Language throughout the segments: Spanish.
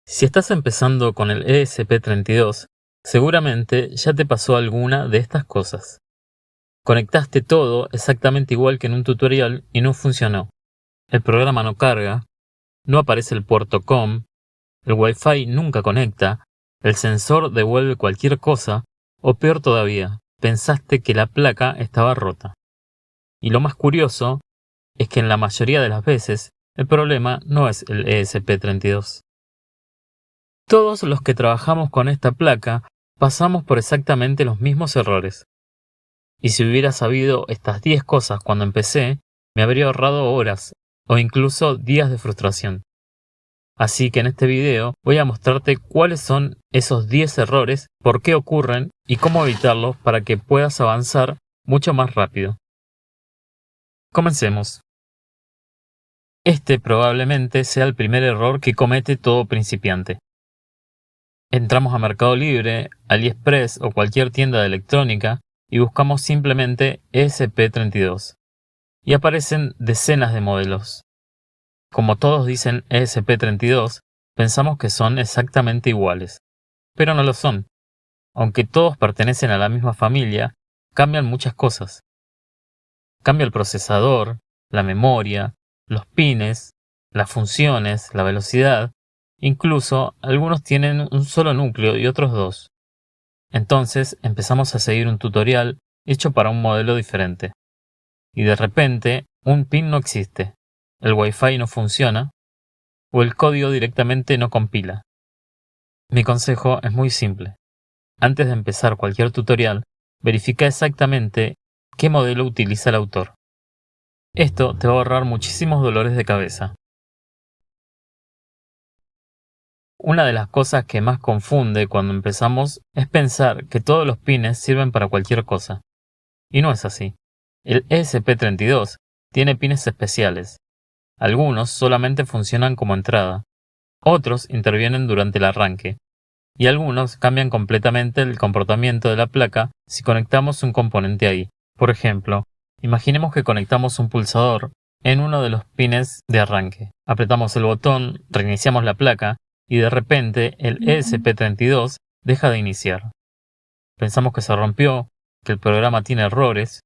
Si estás empezando con el ESP32, seguramente ya te pasó alguna de estas cosas. Conectaste todo exactamente igual que en un tutorial y no funcionó. El programa no carga, no aparece el puerto COM, el Wi-Fi nunca conecta, el sensor devuelve cualquier cosa, o peor todavía, pensaste que la placa estaba rota. Y lo más curioso es que en la mayoría de las veces el problema no es el ESP32. Todos los que trabajamos con esta placa pasamos por exactamente los mismos errores. Y si hubiera sabido estas 10 cosas cuando empecé, me habría ahorrado horas o incluso días de frustración. Así que en este video voy a mostrarte cuáles son esos 10 errores, por qué ocurren y cómo evitarlos para que puedas avanzar mucho más rápido. Comencemos. Este probablemente sea el primer error que comete todo principiante. Entramos a Mercado Libre, AliExpress o cualquier tienda de electrónica y buscamos simplemente ESP32. Y aparecen decenas de modelos. Como todos dicen ESP32, pensamos que son exactamente iguales. Pero no lo son. Aunque todos pertenecen a la misma familia, cambian muchas cosas. Cambia el procesador, la memoria, los pines, las funciones, la velocidad. Incluso algunos tienen un solo núcleo y otros dos. Entonces empezamos a seguir un tutorial hecho para un modelo diferente. Y de repente un pin no existe, el Wi-Fi no funciona o el código directamente no compila. Mi consejo es muy simple. Antes de empezar cualquier tutorial, verifica exactamente qué modelo utiliza el autor. Esto te va a ahorrar muchísimos dolores de cabeza. Una de las cosas que más confunde cuando empezamos es pensar que todos los pines sirven para cualquier cosa. Y no es así. El ESP32 tiene pines especiales. Algunos solamente funcionan como entrada, otros intervienen durante el arranque, y algunos cambian completamente el comportamiento de la placa si conectamos un componente ahí. Por ejemplo, imaginemos que conectamos un pulsador en uno de los pines de arranque. Apretamos el botón, reiniciamos la placa, y de repente el ESP32 deja de iniciar. Pensamos que se rompió, que el programa tiene errores,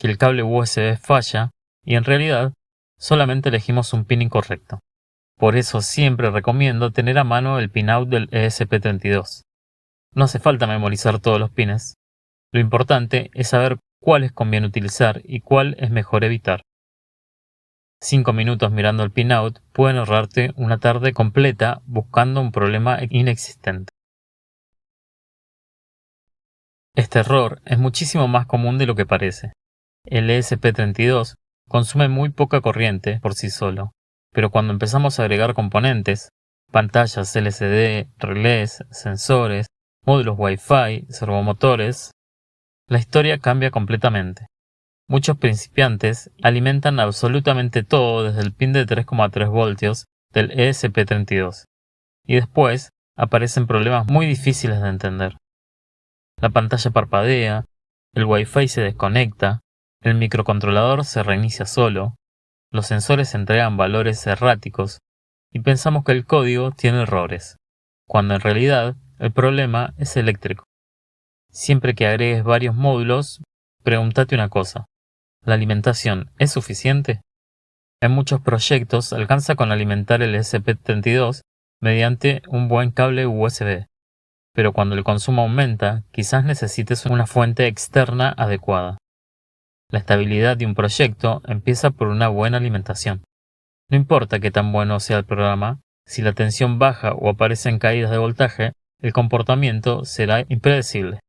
que el cable USB falla, y en realidad solamente elegimos un pin incorrecto. Por eso siempre recomiendo tener a mano el pinout del ESP32. No hace falta memorizar todos los pines. Lo importante es saber cuáles conviene utilizar y cuál es mejor evitar. 5 minutos mirando el pinout pueden ahorrarte una tarde completa buscando un problema inexistente. Este error es muchísimo más común de lo que parece. El ESP32 consume muy poca corriente por sí solo, pero cuando empezamos a agregar componentes, pantallas LCD, relés, sensores, módulos Wi-Fi, servomotores, la historia cambia completamente. Muchos principiantes alimentan absolutamente todo desde el pin de 3,3 voltios del ESP32, y después aparecen problemas muy difíciles de entender. La pantalla parpadea, el Wi-Fi se desconecta, el microcontrolador se reinicia solo, los sensores entregan valores erráticos y pensamos que el código tiene errores, cuando en realidad el problema es eléctrico. Siempre que agregues varios módulos, pregúntate una cosa: ¿la alimentación es suficiente? En muchos proyectos alcanza con alimentar el ESP32 mediante un buen cable USB. Pero cuando el consumo aumenta, quizás necesites una fuente externa adecuada. La estabilidad de un proyecto empieza por una buena alimentación. No importa qué tan bueno sea el programa, si la tensión baja o aparecen caídas de voltaje, el comportamiento será impredecible.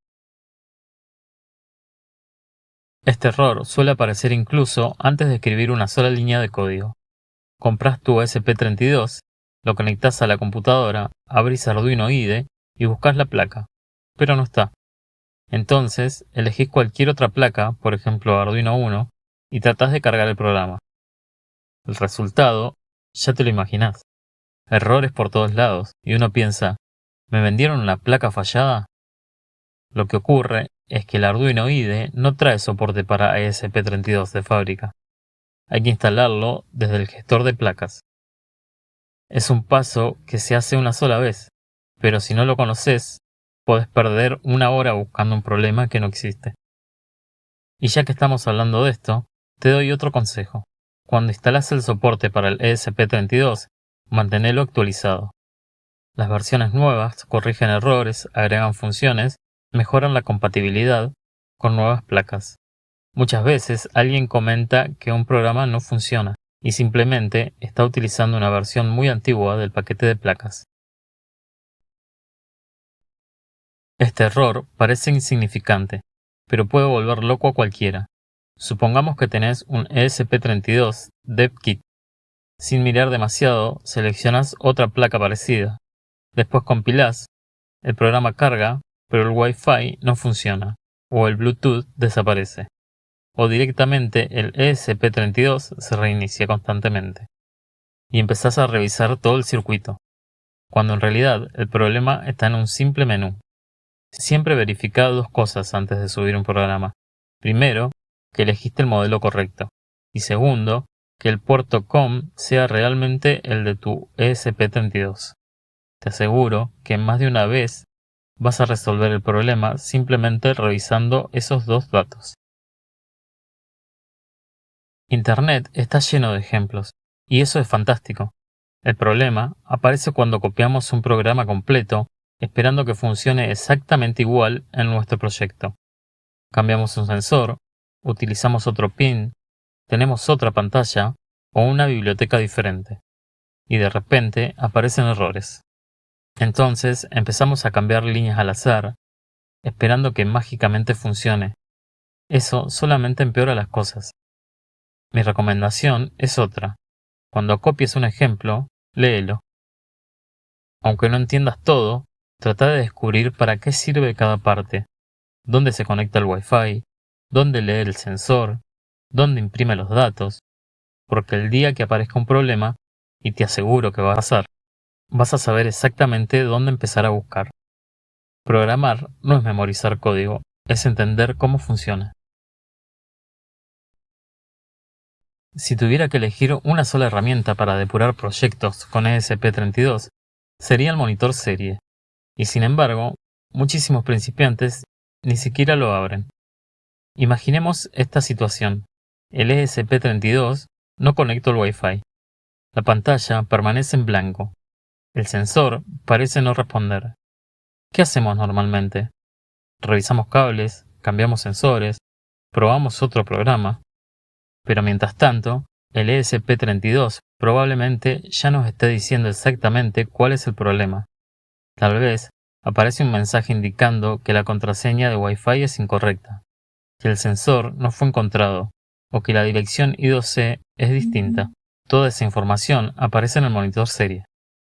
Este error suele aparecer incluso antes de escribir una sola línea de código. Compras tu ESP32, lo conectas a la computadora, abrís Arduino IDE y buscas la placa, pero no está. Entonces, elegís cualquier otra placa, por ejemplo Arduino Uno, y tratás de cargar el programa. El resultado, ya te lo imaginás. Errores por todos lados, y uno piensa, ¿me vendieron una placa fallada? Lo que ocurre es que el Arduino IDE no trae soporte para ESP32 de fábrica. Hay que instalarlo desde el gestor de placas. Es un paso que se hace una sola vez, pero si no lo conoces, podés perder una hora buscando un problema que no existe. Y ya que estamos hablando de esto, te doy otro consejo. Cuando instalas el soporte para el ESP32, manténlo actualizado. Las versiones nuevas corrigen errores, agregan funciones, mejoran la compatibilidad con nuevas placas. Muchas veces alguien comenta que un programa no funciona y simplemente está utilizando una versión muy antigua del paquete de placas. Este error parece insignificante, pero puede volver loco a cualquiera. Supongamos que tenés un ESP32 DevKit. Sin mirar demasiado, seleccionas otra placa parecida. Después compilás, el programa carga, pero el Wi-Fi no funciona, o el Bluetooth desaparece, o directamente el ESP32 se reinicia constantemente. Y empezás a revisar todo el circuito, cuando en realidad el problema está en un simple menú. Siempre verifica dos cosas antes de subir un programa. Primero, que elegiste el modelo correcto. Y segundo, que el puerto COM sea realmente el de tu ESP32. Te aseguro que más de una vez vas a resolver el problema simplemente revisando esos dos datos. Internet está lleno de ejemplos, y eso es fantástico. El problema aparece cuando copiamos un programa completo esperando que funcione exactamente igual en nuestro proyecto. Cambiamos un sensor, utilizamos otro pin, tenemos otra pantalla o una biblioteca diferente, y de repente aparecen errores. Entonces empezamos a cambiar líneas al azar, esperando que mágicamente funcione. Eso solamente empeora las cosas. Mi recomendación es otra. Cuando copies un ejemplo, léelo. Aunque no entiendas todo, trata de descubrir para qué sirve cada parte, dónde se conecta el Wi-Fi, dónde lee el sensor, dónde imprime los datos, porque el día que aparezca un problema, y te aseguro que va a pasar, vas a saber exactamente dónde empezar a buscar. Programar no es memorizar código, es entender cómo funciona. Si tuviera que elegir una sola herramienta para depurar proyectos con ESP32, sería el monitor serie, y sin embargo, muchísimos principiantes ni siquiera lo abren. Imaginemos esta situación. El ESP32 no conecta el Wi-Fi. La pantalla permanece en blanco. El sensor parece no responder. ¿Qué hacemos normalmente? Revisamos cables, cambiamos sensores, probamos otro programa. Pero mientras tanto, el ESP32 probablemente ya nos esté diciendo exactamente cuál es el problema. Tal vez aparece un mensaje indicando que la contraseña de Wi-Fi es incorrecta, que el sensor no fue encontrado o que la dirección I2C es distinta. Toda esa información aparece en el monitor serie.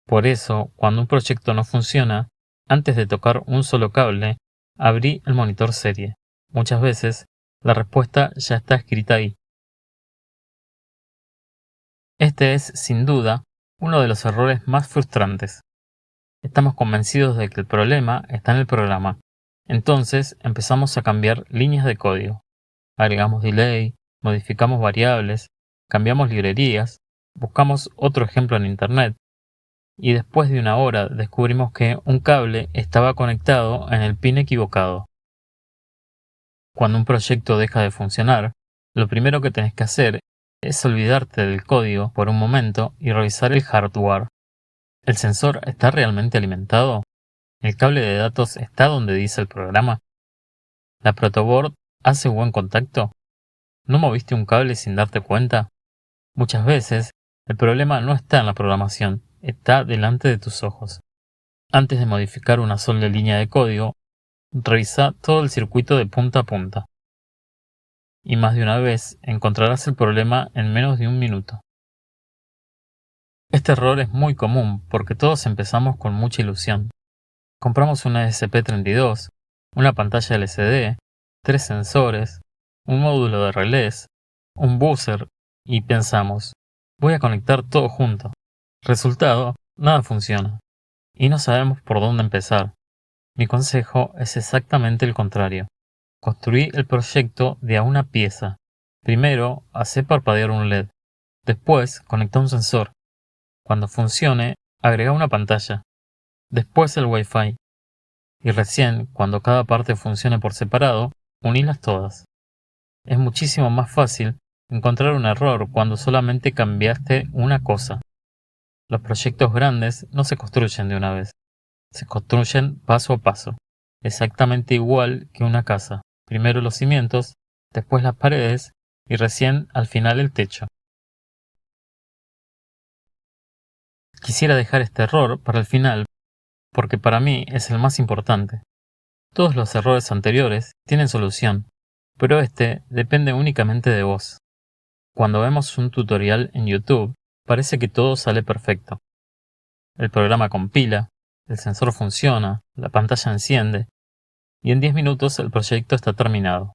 Por eso, cuando un proyecto no funciona, antes de tocar un solo cable, abrí el monitor serie. Muchas veces, la respuesta ya está escrita ahí. Este es, sin duda, uno de los errores más frustrantes. Estamos convencidos de que el problema está en el programa. Entonces empezamos a cambiar líneas de código. Agregamos delay, modificamos variables, cambiamos librerías, buscamos otro ejemplo en Internet, y después de una hora descubrimos que un cable estaba conectado en el pin equivocado. Cuando un proyecto deja de funcionar, lo primero que tenés que hacer es olvidarte del código por un momento y revisar el hardware. ¿El sensor está realmente alimentado? ¿El cable de datos está donde dice el programa? ¿La protoboard hace buen contacto? ¿No moviste un cable sin darte cuenta? Muchas veces, el problema no está en la programación, está delante de tus ojos. Antes de modificar una sola línea de código, revisa todo el circuito de punta a punta. Y más de una vez encontrarás el problema en menos de un minuto. Este error es muy común porque todos empezamos con mucha ilusión. Compramos una ESP32, una pantalla LCD, 3 sensores, un módulo de relés, un buzzer y pensamos, voy a conectar todo junto. Resultado, nada funciona. Y no sabemos por dónde empezar. Mi consejo es exactamente el contrario. Construí el proyecto de a una pieza. Primero, hacé parpadear un LED. Después, conectá un sensor. Cuando funcione, agrega una pantalla, después el Wi-Fi, y recién, cuando cada parte funcione por separado, unilas todas. Es muchísimo más fácil encontrar un error cuando solamente cambiaste una cosa. Los proyectos grandes no se construyen de una vez, se construyen paso a paso, exactamente igual que una casa. Primero los cimientos, después las paredes y recién al final el techo. Quisiera dejar este error para el final porque para mí es el más importante. Todos los errores anteriores tienen solución, pero este depende únicamente de vos. Cuando vemos un tutorial en YouTube, parece que todo sale perfecto. El programa compila, el sensor funciona, la pantalla enciende, y en 10 minutos el proyecto está terminado.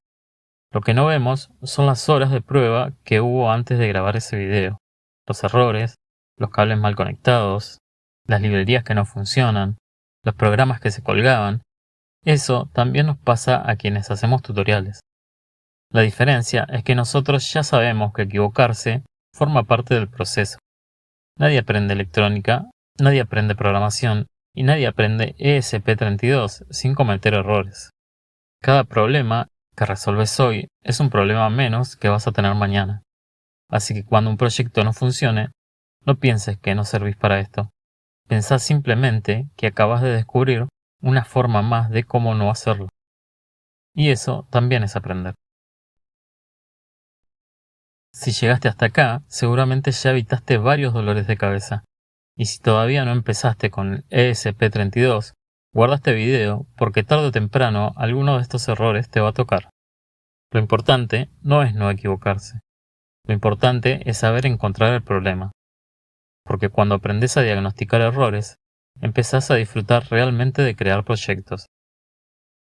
Lo que no vemos son las horas de prueba que hubo antes de grabar ese video, los errores, los cables mal conectados, las librerías que no funcionan, los programas que se colgaban. Eso también nos pasa a quienes hacemos tutoriales. La diferencia es que nosotros ya sabemos que equivocarse forma parte del proceso. Nadie aprende electrónica, nadie aprende programación y nadie aprende ESP32 sin cometer errores. Cada problema que resolves hoy es un problema menos que vas a tener mañana. Así que cuando un proyecto no funcione, no pienses que no servís para esto. Pensá simplemente que acabas de descubrir una forma más de cómo no hacerlo. Y eso también es aprender. Si llegaste hasta acá, seguramente ya evitaste varios dolores de cabeza. Y si todavía no empezaste con el ESP32, guarda este video porque tarde o temprano alguno de estos errores te va a tocar. Lo importante no es no equivocarse. Lo importante es saber encontrar el problema. Porque cuando aprendes a diagnosticar errores, empezás a disfrutar realmente de crear proyectos.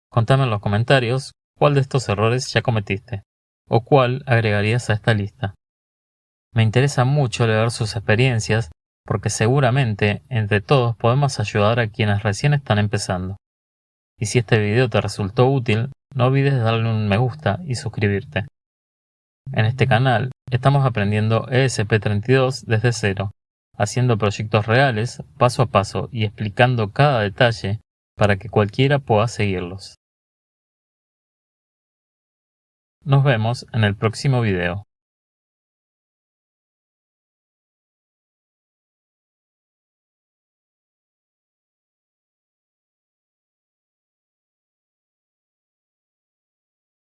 Contame en los comentarios cuál de estos errores ya cometiste, o cuál agregarías a esta lista. Me interesa mucho leer sus experiencias porque seguramente entre todos podemos ayudar a quienes recién están empezando. Y si este video te resultó útil, no olvides darle un me gusta y suscribirte. En este canal estamos aprendiendo ESP32 desde cero, haciendo proyectos reales, paso a paso y explicando cada detalle para que cualquiera pueda seguirlos. Nos vemos en el próximo video.